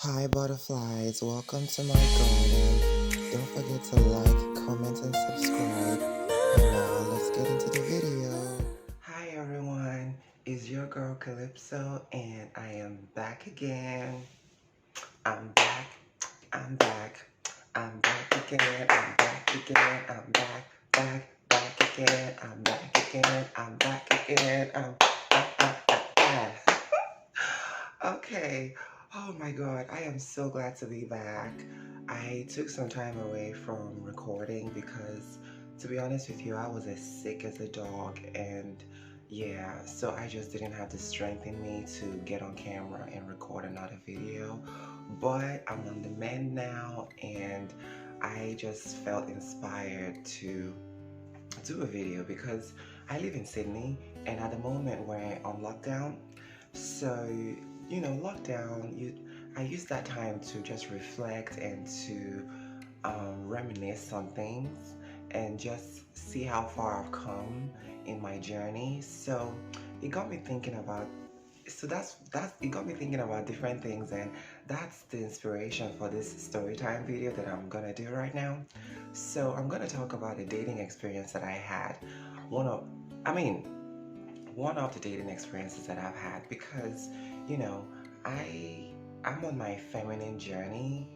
Hi butterflies, welcome to my garden. Don't forget to like, comment, and subscribe. And now let's get into the video. Hi everyone, it's your girl Calypso, and I am back again. I'm back, I'm back, I'm back again, I'm back again, I'm back again, I'm back again, I'm back again, back. Okay. Oh my God, I am so glad to be back. I took some time away from recording because, to be honest with you, I was as sick as a dog, and yeah, so I just didn't have the strength in me to get on camera and record another video. But I'm on the mend now, and I just felt inspired to do a video because I live in Sydney, and at the moment we're on lockdown. So, lockdown, I use that time to just reflect and to reminisce on things and just see how far I've come in my journey. So it got me thinking about that's it got me thinking about different things, and that's the inspiration for this story time video that I'm gonna do right now. So I'm gonna talk about a dating experience that I had. One of I mean one of the dating experiences that I've had because, you know, I I'm on my feminine journey,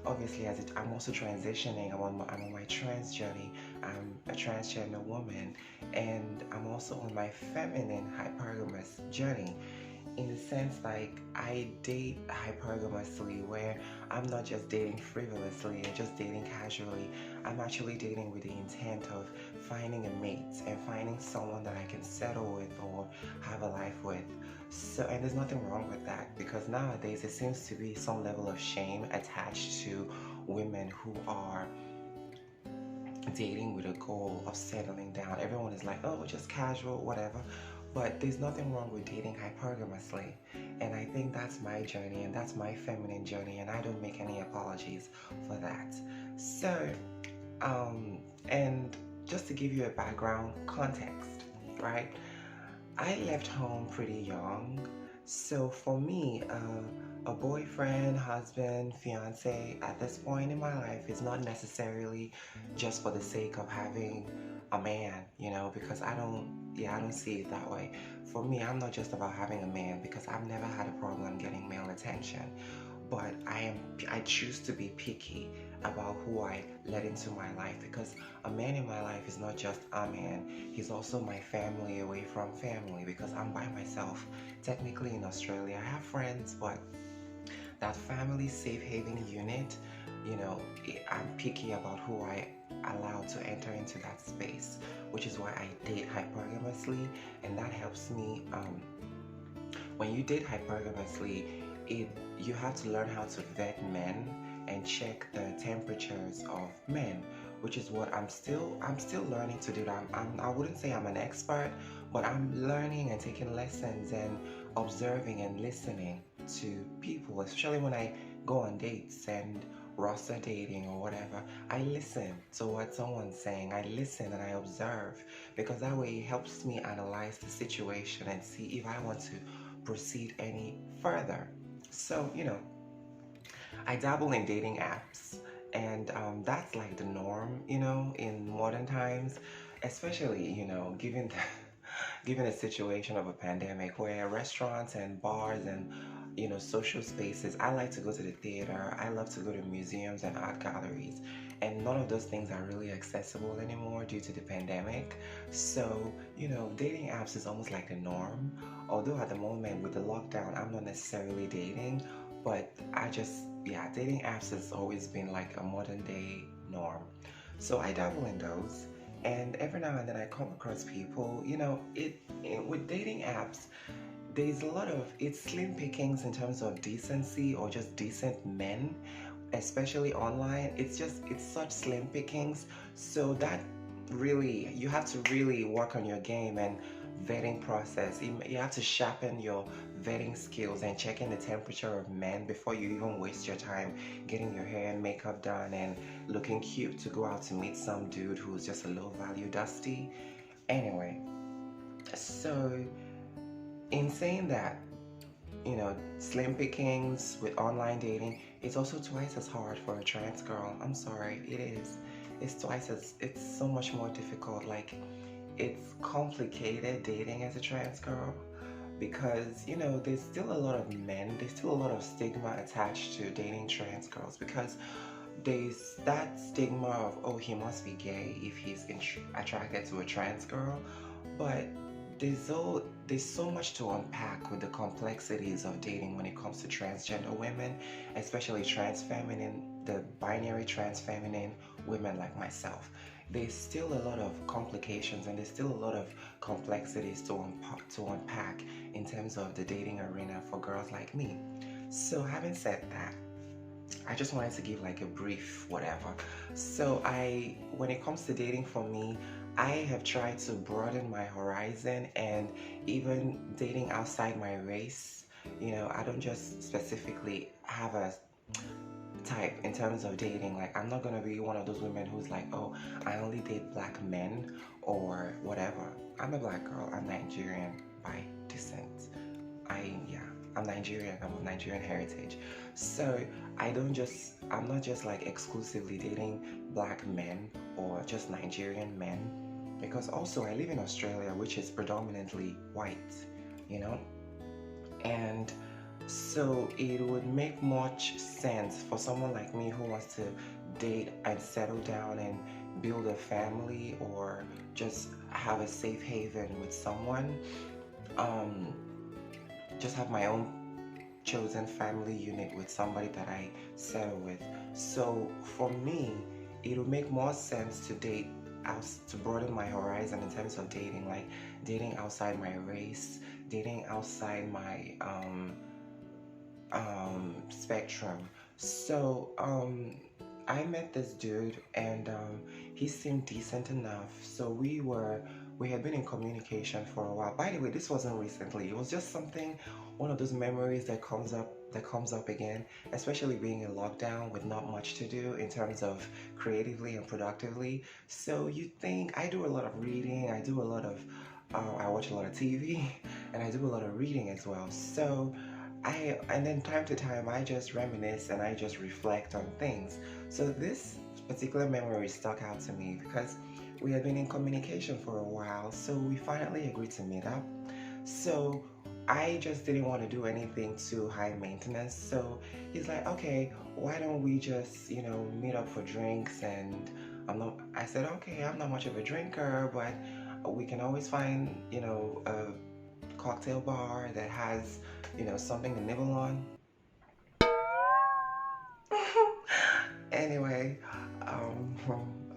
Obviously, I'm also transitioning. I'm on my trans journey. I'm a transgender woman, and I'm also on my feminine hypergamous journey. In the sense, like, I date hypergamously, where I'm not just dating frivolously or just dating casually. I'm actually dating with the intent of finding a mate and finding someone that I can settle with or have a life with. So, and there's nothing wrong with that, because nowadays it seems to be some level of shame attached to women who are dating with a goal of settling down. Everyone is like, oh, just casual, whatever. But there's nothing wrong with dating hypergamously. And I think that's my journey, and that's my feminine journey, and I don't make any apologies for that. So, and just to give you a background context, right? I left home pretty young. So for me, a boyfriend, husband, fiance at this point in my life is not necessarily just for the sake of having a man, because I don't see it that way. For me, I'm not just about having a man, because I've never had a problem getting male attention. But I choose to be picky about who I let into my life, because a man in my life is not just a man, he's also my family away from family, because I'm by myself. Technically in Australia, I have friends, but that family safe haven unit, I'm picky about who I allow to enter into that space, which is why I date hypergamously, and that helps me. When you date hypergamously, you have to learn how to vet men and check the temperatures of men, which is what I'm still learning to do. I wouldn't say I'm an expert, but I'm learning and taking lessons and observing and listening to people, especially when I go on dates and roster dating or whatever. I listen to what someone's saying. I listen and I observe, because that way it helps me analyze the situation and see if I want to proceed any further. So, I dabble in dating apps, and that's like the norm, in modern times, especially, given the, given the situation of a pandemic where restaurants and bars and social spaces. I like to go to the theater. I love to go to museums and art galleries, and none of those things are really accessible anymore due to the pandemic. So, dating apps is almost like the norm. Although at the moment with the lockdown, I'm not necessarily dating, but yeah, dating apps has always been like a modern day norm. So I dabble in those, and every now and then I come across people. With dating apps, there's a lot of it's slim pickings in terms of decency or just decent men, especially online. It's such slim pickings. So that really, you have to really work on your game and vetting process. You have to sharpen your vetting skills and checking the temperature of men before you even waste your time getting your hair and makeup done and looking cute to go out to meet some dude who's just a low value dusty. Anyway, so in saying that, slim pickings with online dating. It's also twice as hard for a trans girl. I'm sorry, it is. It's so much more difficult. Like, it's complicated dating as a trans girl because, there's still a lot of men, there's still a lot of stigma attached to dating trans girls because there's that stigma of, oh, he must be gay if he's attracted to a trans girl. But there's so much to unpack with the complexities of dating when it comes to transgender women, especially trans feminine, the binary trans feminine women like myself. There's still a lot of complications and there's still a lot of complexities to unpack in terms of the dating arena for girls like me. So having said that, I just wanted to give like a brief whatever. So when it comes to dating for me, I have tried to broaden my horizon and even dating outside my race. I don't just specifically have a type in terms of dating. Like, I'm not gonna be one of those women who's like, oh, I only date black men or whatever. I'm a black girl. I'm Nigerian by descent. Yeah, I'm Nigerian. I'm of Nigerian heritage. So I'm not just like exclusively dating black men or just Nigerian men, because also I live in Australia, which is predominantly white, you know? And so it would make much sense for someone like me who wants to date and settle down and build a family or just have a safe haven with someone, just have my own chosen family unit with somebody that I settle with. So for me, it would make more sense to date out, to broaden my horizon in terms of dating, like dating outside my race, dating outside my spectrum. So I met this dude and he seemed decent enough. So we had been in communication for a while. By the way, this wasn't recently. It was just one of those memories that comes up again, especially being in lockdown with not much to do in terms of creatively and productively. So you think I do a lot of reading, I watch a lot of TV, and I do a lot of reading as well. So and then time to time, I just reminisce and I just reflect on things. So this particular memory stuck out to me because we had been in communication for a while, so we finally agreed to meet up. So I just didn't want to do anything too high maintenance. So he's like, okay, why don't we just, meet up for drinks? And I said, okay, I'm not much of a drinker, but we can always find, a cocktail bar that has, something to nibble on. Anyway, um,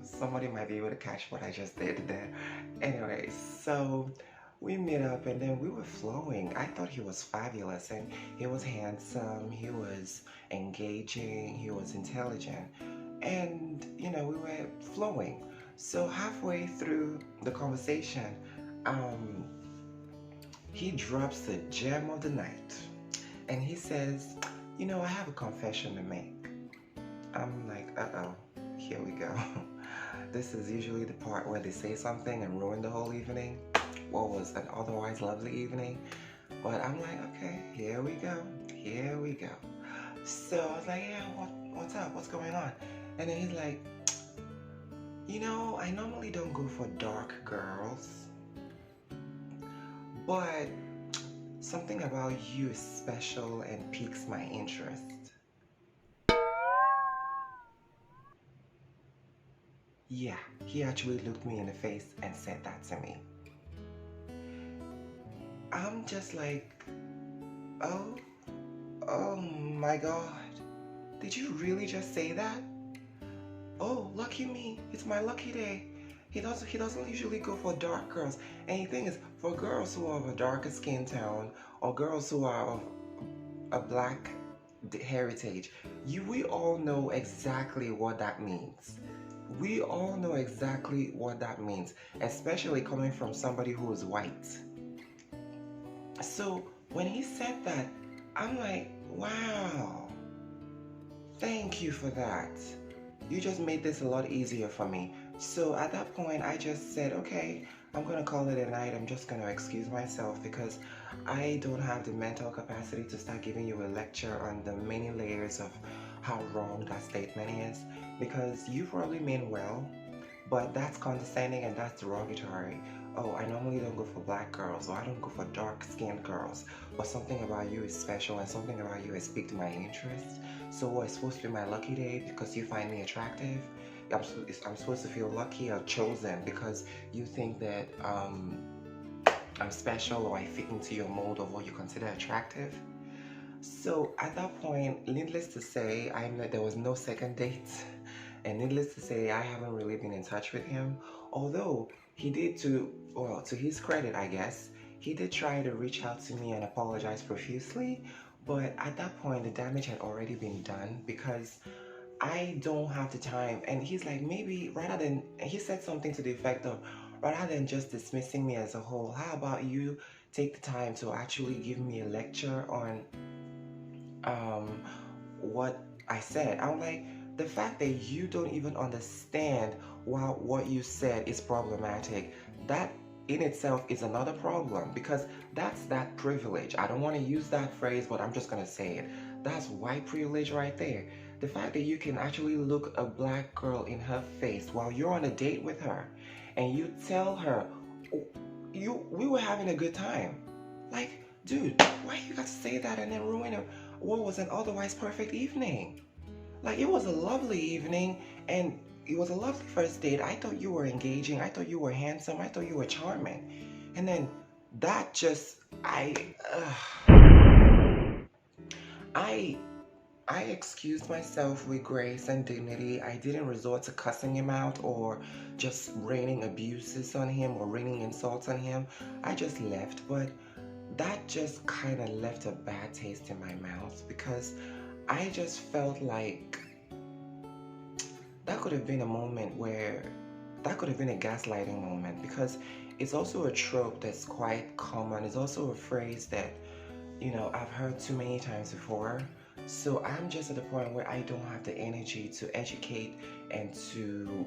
somebody might be able to catch what I just did there. Anyway, so we met up and then we were flowing. I thought he was fabulous and he was handsome, he was engaging, he was intelligent, and we were flowing. So halfway through the conversation, um, he drops the gem of the night and he says, I have a confession to make. I'm like, uh-oh, here we go. This is usually the part where they say something and ruin the whole evening. What was an otherwise lovely evening? But I'm like, okay, here we go. Here we go. So I was like, yeah, what's up? What's going on? And then he's like, I normally don't go for dark girls, but something about you is special and piques my interest. Yeah, he actually looked me in the face and said that to me. I'm just like, oh, oh my God. Did you really just say that? Oh, lucky me. It's my lucky day. He doesn't usually go for dark girls. And the thing is, for girls who are of a darker skin tone or girls who are of a black heritage, we all know exactly what that means. We all know exactly what that means, especially coming from somebody who is white. So when he said that, I'm like, wow, thank you for that. You just made this a lot easier for me. So at that point, I just said, okay, I'm gonna call it a night. I'm just gonna excuse myself because I don't have the mental capacity to start giving you a lecture on the many layers of how wrong that statement is, because you probably mean well, but that's condescending and that's derogatory. Oh, I normally don't go for black girls, or I don't go for dark skinned girls, but something about you is special and something about you has piqued my interest. So what is supposed to be my lucky day because you find me attractive? I'm supposed to feel lucky or chosen because you think that I'm special or I fit into your mold of what you consider attractive. So at that point, needless to say, there was no second date, and needless to say, I haven't really been in touch with him. Although he did to his credit, I guess, he did try to reach out to me and apologize profusely. But at that point, the damage had already been done because I don't have the time. And he's like, maybe he said something to the effect of, rather than just dismissing me as a whole, how about you take the time to actually give me a lecture on um, what I said. I'm like, the fact that you don't even understand why what you said is problematic, that in itself is another problem because that's that privilege. I don't want to use that phrase, but I'm just going to say it. That's white privilege right there. The fact that you can actually look a black girl in her face while you're on a date with her and you tell her, "Oh, we were having a good time." Like, dude, why you got to say that and then ruin what was an otherwise perfect evening? Like, it was a lovely evening and it was a lovely first date. I thought you were engaging. I thought you were handsome. I thought you were charming. And then that just, I, I excused myself with grace and dignity. I didn't resort to cussing him out or just raining abuses on him or raining insults on him. I just left. But that just kind of left a bad taste in my mouth because I just felt like that could have been a moment where that could have been a gaslighting moment because it's also a trope that's quite common. It's also a phrase that, I've heard too many times before. So I'm just at the point where I don't have the energy to educate and to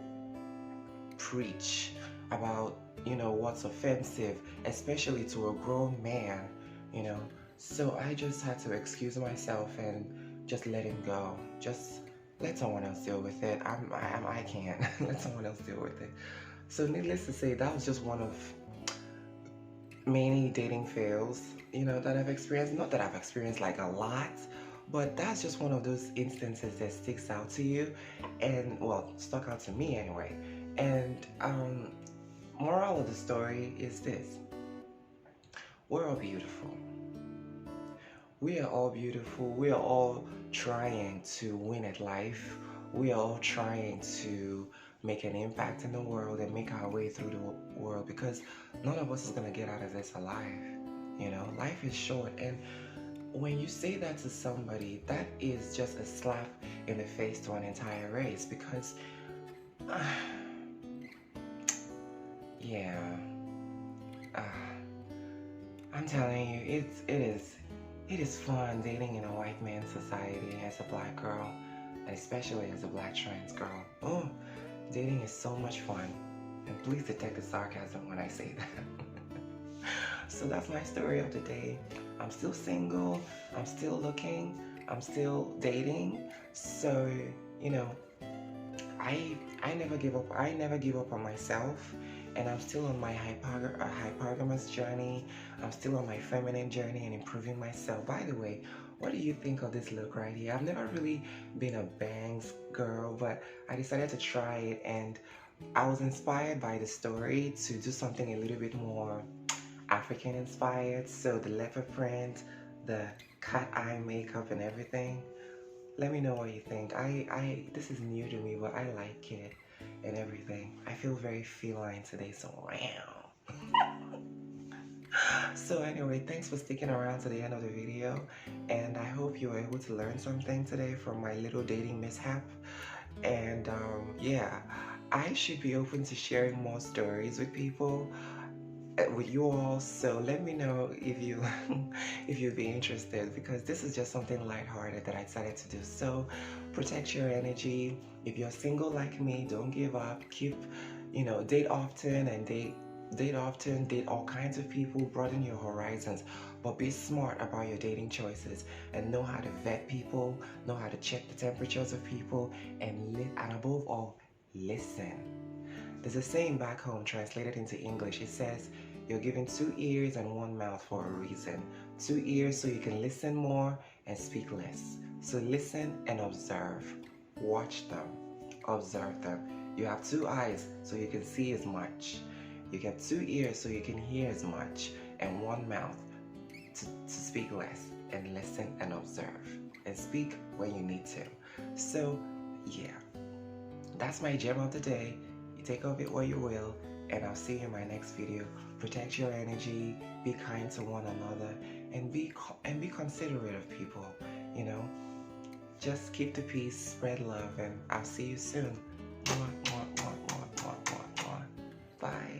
preach about, what's offensive, especially to a grown man, you know. So I just had to excuse myself and just let him go. Just let someone else deal with it. I can't. Let someone else deal with it. So needless to say, that was just one of many dating fails, that I've experienced. Not that I've experienced like a lot, but that's just one of those instances that sticks out to you and, well, stuck out to me anyway. And moral of the story is this: we're all beautiful. We are all beautiful. We are all trying to win at life. We are all trying to make an impact in the world and make our way through the world because none of us is going to get out of this alive. Life is short. And when you say that to somebody, that is just a slap in the face to an entire race because, yeah, uh, I'm telling you, it is fun dating in a white man's society as a black girl, and especially as a black trans girl. Oh, dating is so much fun. And please detect the sarcasm when I say that. So that's my story of the day. I'm still single, I'm still looking, I'm still dating. So, I never give up. I never give up on myself, and I'm still on my hypergamous journey. I'm still on my feminine journey and improving myself. By the way, what do you think of this look right here? I've never really been a bangs girl, but I decided to try it, and I was inspired by the story to do something a little bit more African inspired. So the leopard print, the cat eye makeup and everything. Let me know what you think. This is new to me, but I like it and everything. I feel very feline today, so wow. So anyway, thanks for sticking around to the end of the video, and I hope you were able to learn something today from my little dating mishap. And yeah, I should be open to sharing more stories with people, with you all. So let me know if you if you'd be interested, because this is just something lighthearted that I decided to do. So protect your energy. If you're single like me, don't give up. Keep, date often and date often, date all kinds of people, broaden your horizons. But be smart about your dating choices and know how to vet people, know how to check the temperatures of people, and above all, listen. There's a saying back home translated into English. It says, you're given two ears and one mouth for a reason. Two ears so you can listen more and speak less. So listen and observe. Watch them. Observe them. You have two eyes so you can see as much. You get two ears so you can hear as much. And one mouth to speak less and listen and observe. And speak when you need to. So, yeah. That's my gem of the day. You take of it what you will, and I'll see you in my next video. Protect your energy, be kind to one another, and be considerate of people. You know, just keep the peace, spread love, and I'll see you soon. Mwah, mwah, mwah, mwah, mwah, mwah, mwah. Bye.